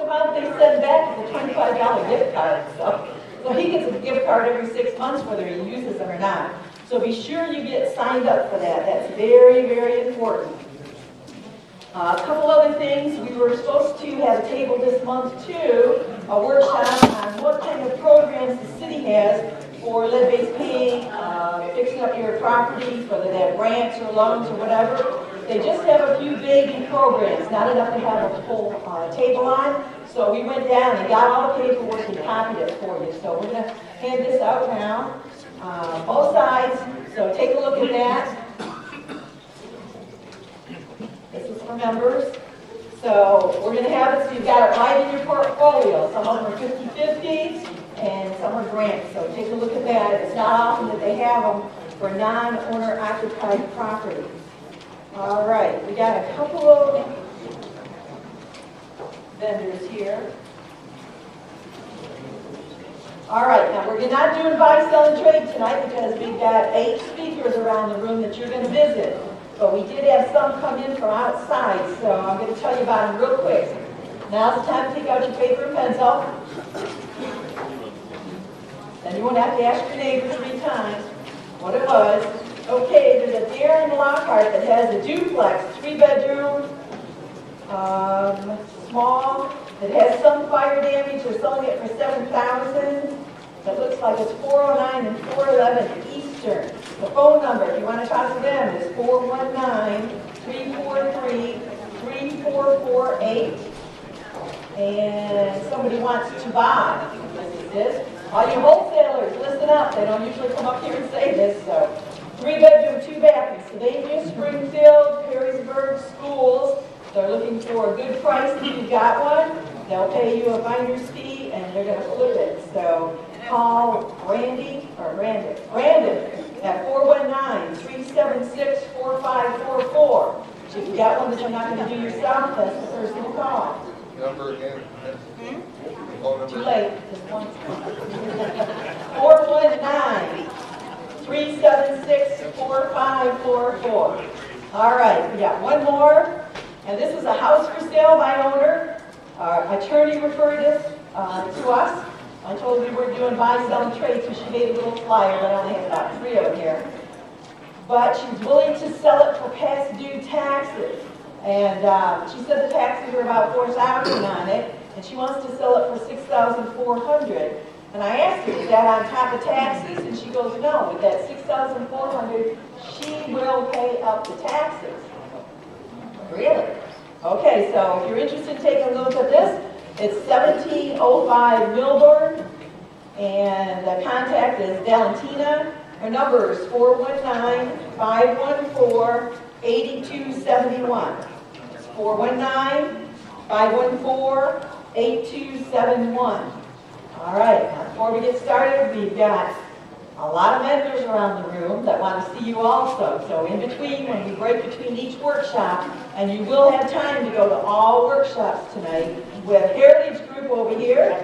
amount they send back is a $25 gift card. So he gets a gift card every 6 months, whether he uses them or not. So be sure you get signed up for that. That's very, very important. A couple other things. We were supposed to have a table this month too, a workshop on what kind of programs the city has for lead-based paint, fixing up your property, whether they have grants or loans or whatever. They just have a few vague programs, not enough to have a full table on. So we went down and got all the paperwork and copied it for you. So we're going to hand this out now, both sides. So take a look at that. This is for members. So we're going to have it so you've got it right in your portfolio. Some of them are 50-50 and some are grants. So take a look at that. It's not often that they have them for non-owner occupied properties. All right, we got a couple of vendors here. All right, now we're not doing buy, sell, and trade tonight because we've got 8 speakers around the room that you're going to visit. But we did have some come in from outside, so I'm going to tell you about them real quick. Now's the time to take out your paper and pencil. Then you won't have to ask your neighbor 3 times what it was. Okay, there's a Darren Lockhart that has a duplex, 3-bedroom, small. It has some fire damage. They're selling it for $7,000. It looks like it's 409 and 411 Eastern. The phone number, if you want to talk to them, is 419-343-3448. And somebody wants to buy. This is this. All you wholesalers, listen up. They don't usually come up here and say this. So, 3-bedroom, 2-bath in Sylvania, Springfield, Perrysburg schools. They're looking for a good price if you've got one. They'll pay you a finder's fee and they're going to flip it. So call Brandon at 419-376-4544. If you got one that you're not going to do yourself, that's the person to call. Number again. Too late. Just one. 419-376-4544. All right, we got one more. And this is a house for sale by owner. Our attorney referred this to us. I told her we were doing buy, sell, and trade, so she made a little flyer, but I only have about 3 of them here. But she's willing to sell it for past due taxes. And she said the taxes are about $4,000 on it, and she wants to sell it for $6,400. And I asked her, is that on top of taxes? And she goes, no, with that $6,400, she will pay up the taxes. Really? Okay, so if you're interested in taking a look at this, it's 1705 Milburn, and the contact is Valentina. Her number is 419-514-8271. It's 419-514-8271. All right, now before we get started, we've got a lot of vendors around the room that want to see you also. So in between, when we break between each workshop, and you will have time to go to all workshops tonight with Heritage Group over here,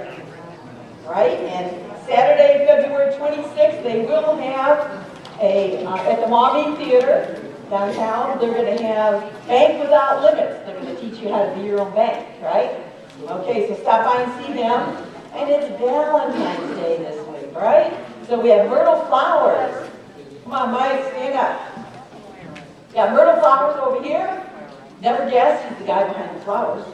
right? And Saturday, February 26th, they will have at the Maumee Theater downtown, they're going to have Bank Without Limits. They're going to teach you how to be your own bank, right? Okay, so stop by and see them. And it's Valentine's Day this week, right? So we have Myrtle Flowers. Come on, Mike, stand up. Yeah, Myrtle Flowers over here. Never guessed, he's the guy behind the flowers.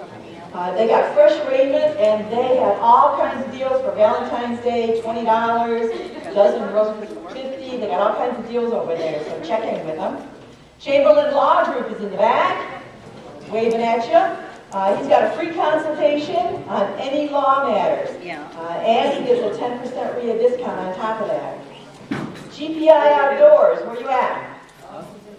They got fresh raiment, and they have all kinds of deals for Valentine's Day, $20, a dozen roses for $50. They got all kinds of deals over there, so check in with them. Chamberlain Law Group is in the back, waving at you. He's got a free consultation on any law matters. And he gives a 10% REIA discount on top of that. GPI Outdoors, where you at?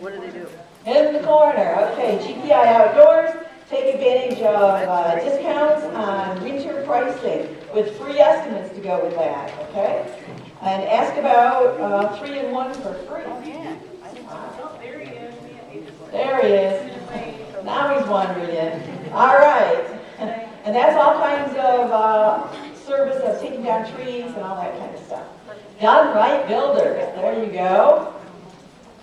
What do they do? In the corner. Okay, GPI Outdoors. Take advantage of discounts on winter pricing with free estimates to go with that, okay? And ask about 3-in-1 for free. There he is. There he is. Now he's wandering in. All right. And that's all kinds of service of taking down trees and all that kind of stuff. Done Right Builders. There you go.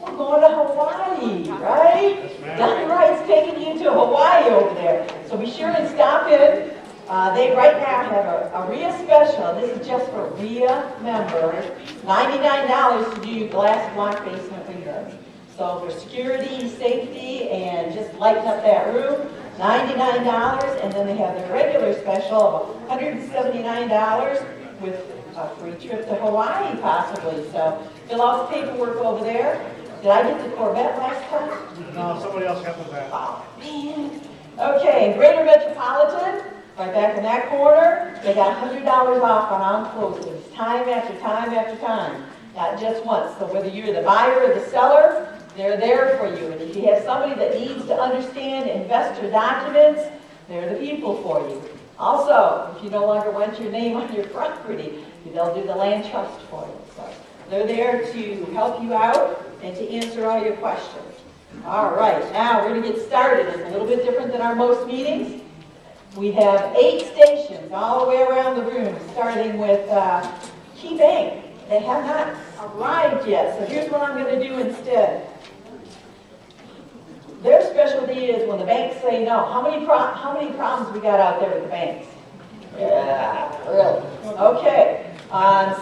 We're going to Hawaii, right? Done Right's taking you to Hawaii over there. So be sure and stop in They right now have a REIA special. This is just for REIA members. $99 to do glass block basement windows. So for security, safety, and just lighten up that room, $99. And then they have their regular special of $179 with a free trip to Hawaii possibly. So fill out the paperwork over there. Did I get the Corvette last time? No, somebody else got the back. Oh, man. Okay, Greater Metropolitan, right back in that corner, they got $100 off on closings, time after time after time, not just once. So whether you're the buyer or the seller, they're there for you. And if you have somebody that needs to understand investor documents, they're the people for you. Also, if you no longer want your name on your property, they'll do the land trust for you. So they're there to help you out and to answer all your questions. All right, now we're going to get started. It's a little bit different than our most meetings. We have 8 stations all the way around the room, starting with Key Bank. They have not arrived yet, so here's what I'm going to do instead. Their specialty is when the banks say no. How many problems we got out there with the banks? Yeah, really? Okay.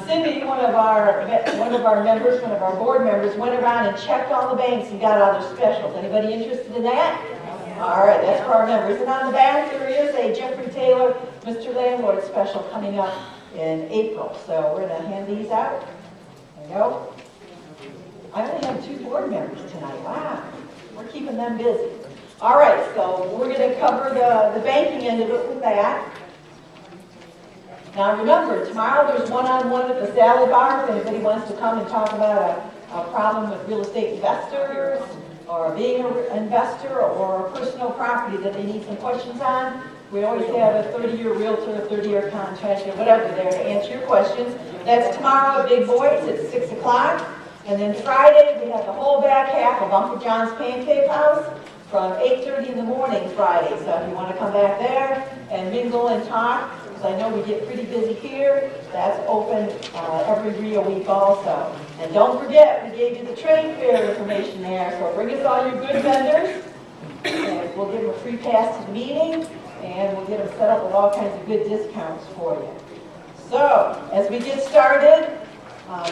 Cindy, one of our members, one of our board members, went around and checked all the banks and got all their specials. Anybody interested in that? All right, that's for our members. And on the back, there is a Jeffrey Taylor, Mr. Landlord special coming up in April. So we're going to hand these out. There you go. I only have 2 board members tonight. Wow. We're keeping them busy. All right, so we're going to cover the banking end of it with that. Now remember, tomorrow there's one-on-one at the salad bar if anybody wants to come and talk about a problem with real estate investors or being an investor or a personal property that they need some questions on. We always have a 30-year realtor, a 30-year contract, or whatever there to answer your questions. That's tomorrow at Big Boys at 6 o'clock. And then Friday, we have the whole back half of Uncle John's Pancake House from 8:30 in the morning Friday. So if you want to come back there and mingle and talk, because I know we get pretty busy here, that's open every REIA week also. And don't forget, we gave you the trade fair information there, so bring us all your good vendors, and we'll give them a free pass to the meeting, and we'll get them set up with all kinds of good discounts for you. So, as we get started,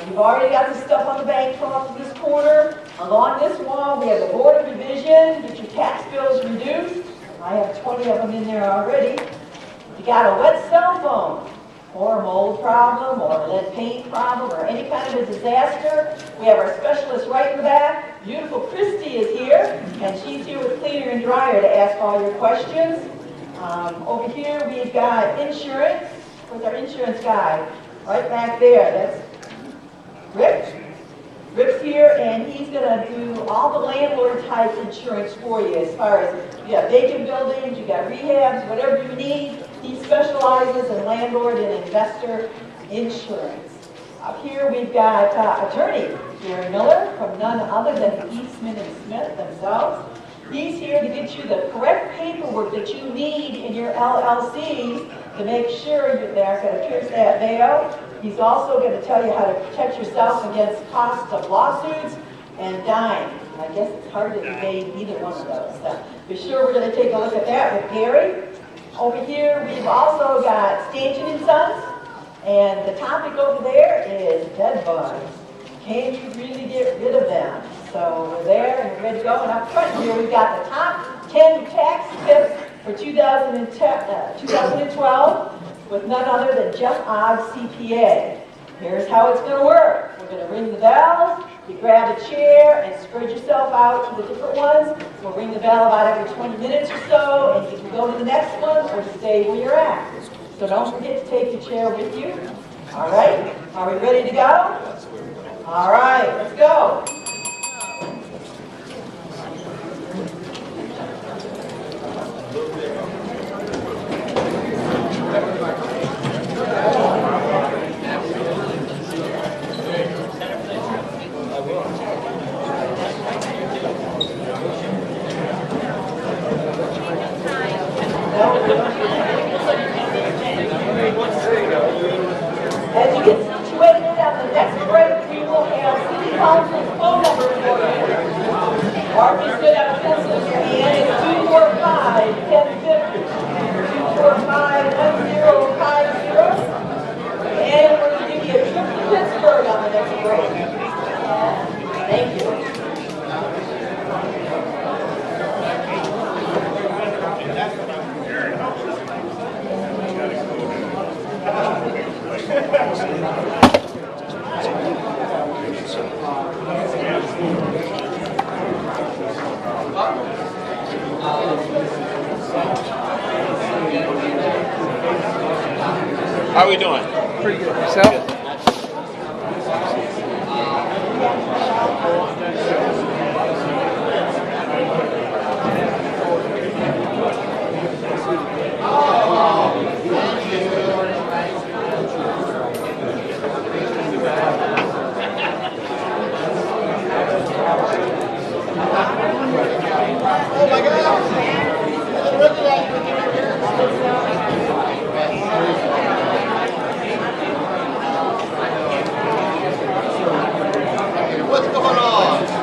you've already got the stuff on the bank off in this corner. Along this wall, we have the Board of Revision, get your tax bills reduced. I have 20 of them in there already. If you got a wet cell phone, or a mold problem, or a lead paint problem, or any kind of a disaster, we have our specialist right in the back. Beautiful Christy is here, and she's here with cleaner and dryer to ask all your questions. Over here, we've got insurance with our insurance guy right back there. That's Rick. Rick's here, and he's going to do all the landlord type insurance for you as far as you got vacant buildings, you got rehabs, whatever you need. He specializes in landlord and investor insurance. Up here we've got attorney Gary Miller from none other than Eastman and Smith themselves. He's here to get you the correct paperwork that you need in your LLCs to make sure they aren't going to pierce that veil. He's also going to tell you how to protect yourself against costs of lawsuits and dying. I guess it's hard to evade either one of those. So for sure we're going to take a look at that with Gary. Over here we've also got Stanton & Sons, and the topic over there is bed bugs. Can you really get rid of them? So we're there and we're ready to go. And up front here we've got the top 10 tax tips for 2012 with none other than Jeff Ogg's CPA. Here's how it's going to work. We're going to ring the bell. You grab a chair and spread yourself out to the different ones. We'll ring the bell about every 20 minutes or so, and you can go to the next one or stay where you're at. So don't forget to take your chair with you. All right? Are we ready to go? All right, let's go. As you get situated on the next break, we will have city council's phone How are we doing? Pretty good. Yourself? Oh my God! What's going on?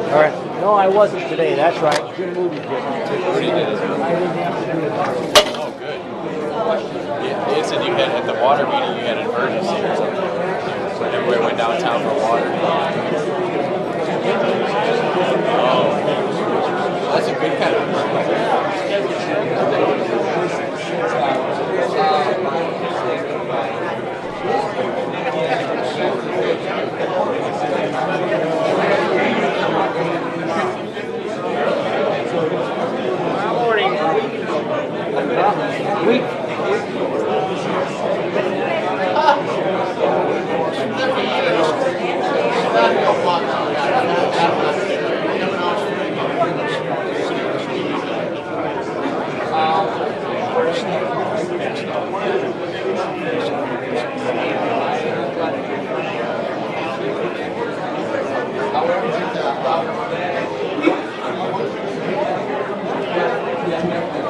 All right. No, I wasn't today. That's right. Jim Moody did. What did? Oh, good. Yeah, it said you had at the water meeting you had an emergency or something. So everybody went downtown for water. Oh, that's a good kind of Yeah.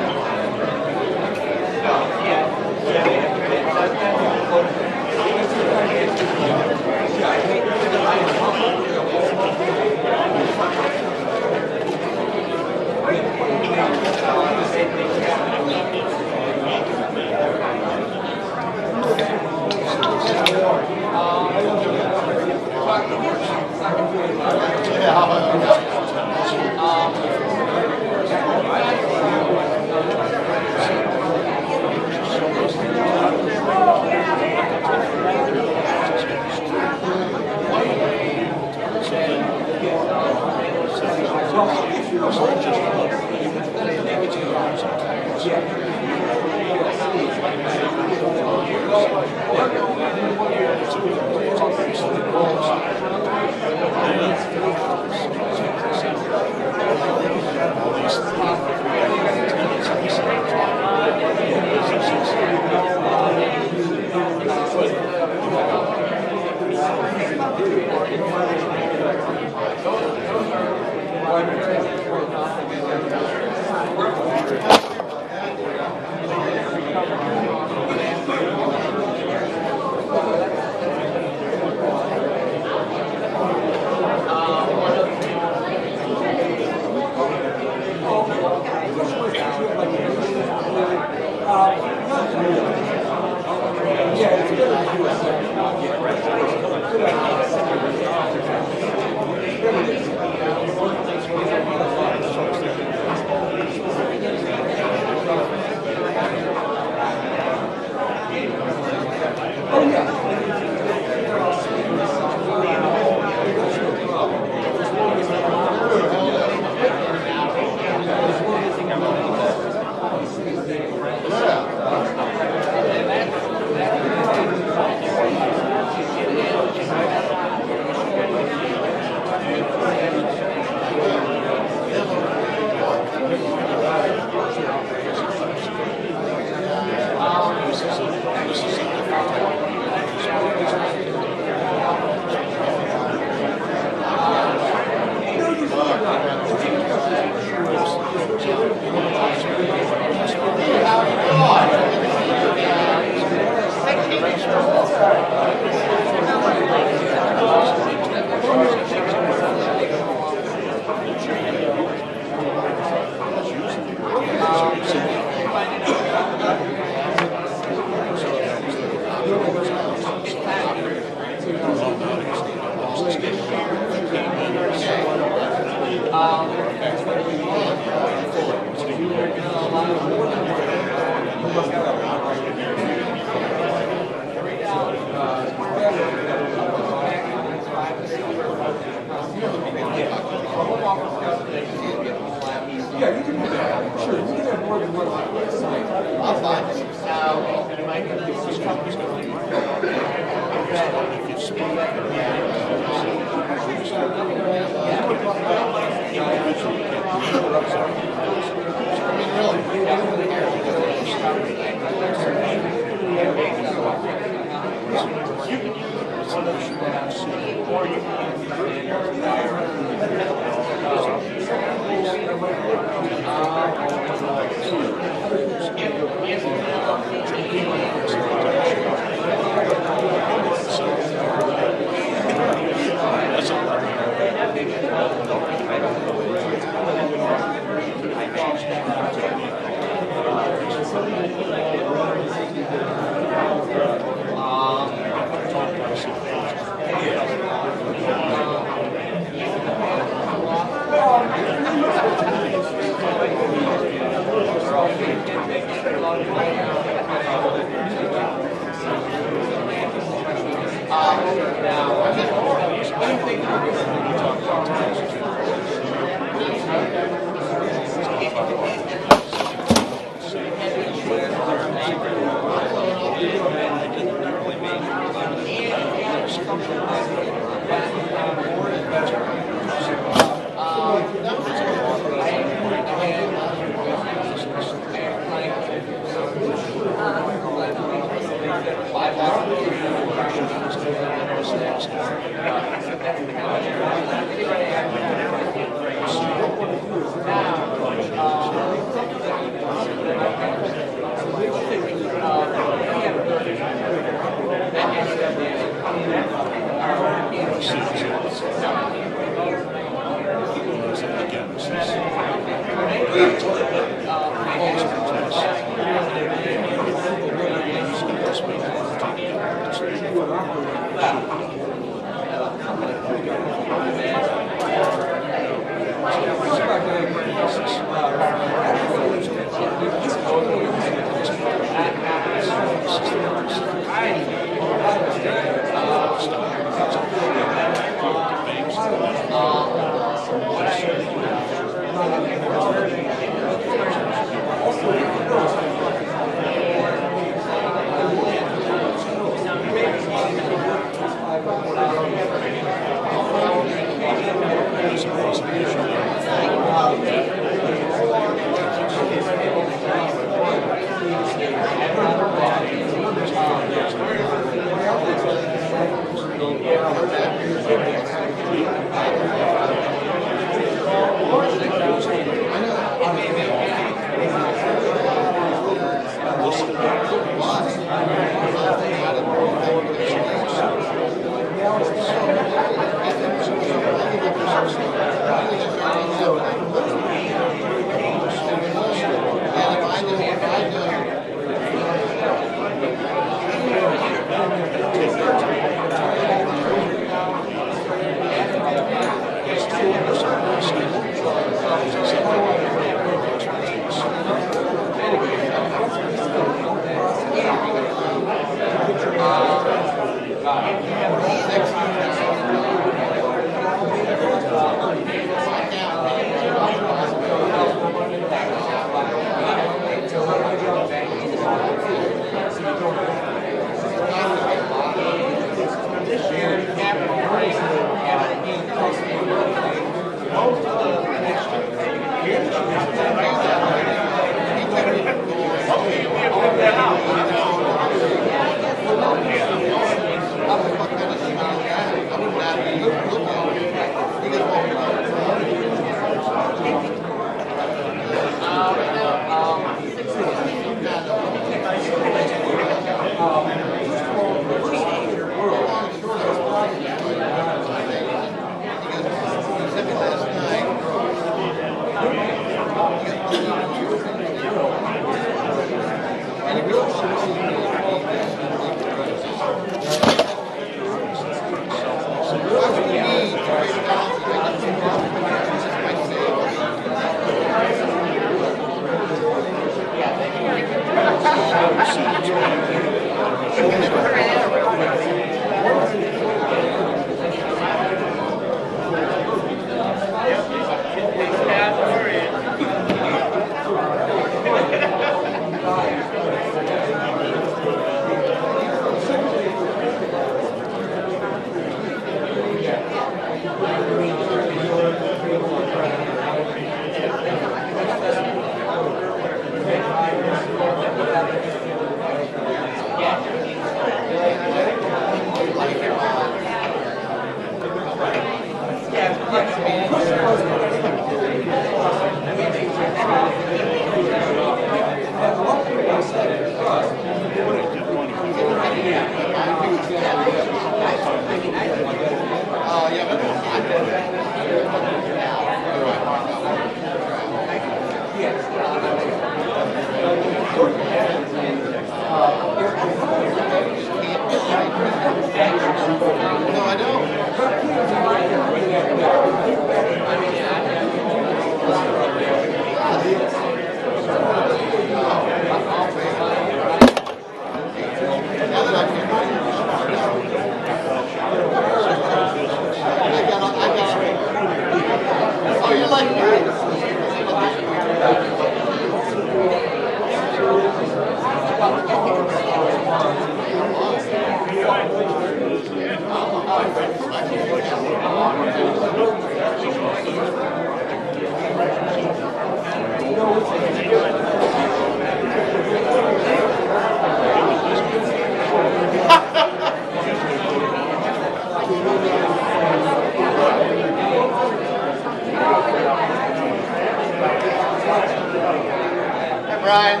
Brian,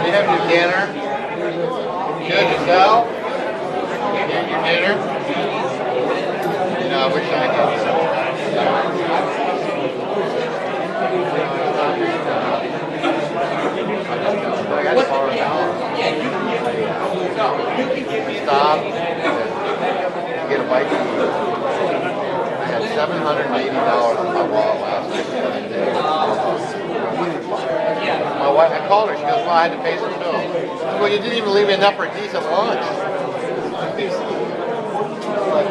you have your dinner. Good yourself. Get your dinner. You know, I wish I had I got far stop. Get a bite to eat. I had $780 in my wallet last week. My wife, I called her, she goes, well, I had to pay some bills. Well, you didn't even leave me enough for a decent lunch.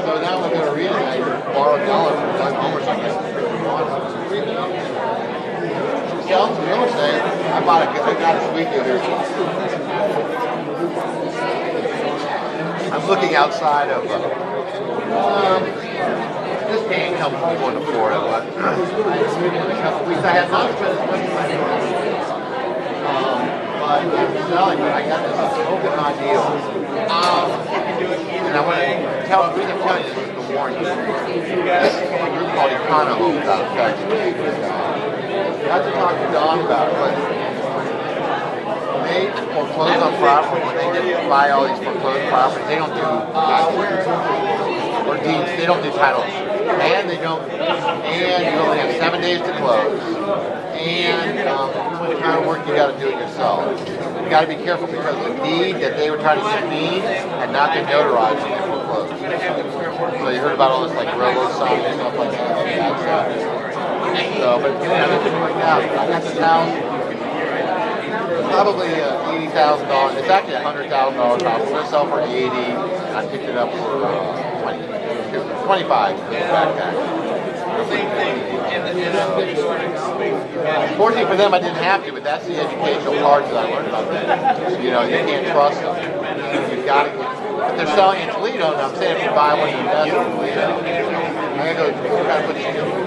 So now we're going to read it. I borrowed $1 from Doug Homer something. She sells some real estate. I got a sweet here. I'm looking outside of, this game helps me going to Florida, but in a couple weeks I have not spent as much money. But I'm selling, but I got this smoking hot deal. And I want to tell you this is to warn you. This is a group called Econo Homes out of Texas. I have to talk to Don about it, but they foreclose on property. When they buy all these foreclosed properties, they don't do or deeds. They don't do title, and they don't. And you only have 7 days to close. And the kind of work you got to do it yourself. You got to be careful because the deed that they were trying to give me had not been notarized when they foreclosed. So you heard about all this like railroad signs and stuff like that. So, but this is worked out. I got this house. Probably $80,000. It's actually $100,000 house. We're going to sell for $80,000. And I picked it up for $25,000. Back tax. Fortunately for them, I didn't have to, but that's the educational part that I learned about that. You know, you can't trust them. You've got to. If they're selling in Toledo, and I'm saying if you buy one, you invest in Toledo. I'm gonna go try to put this together.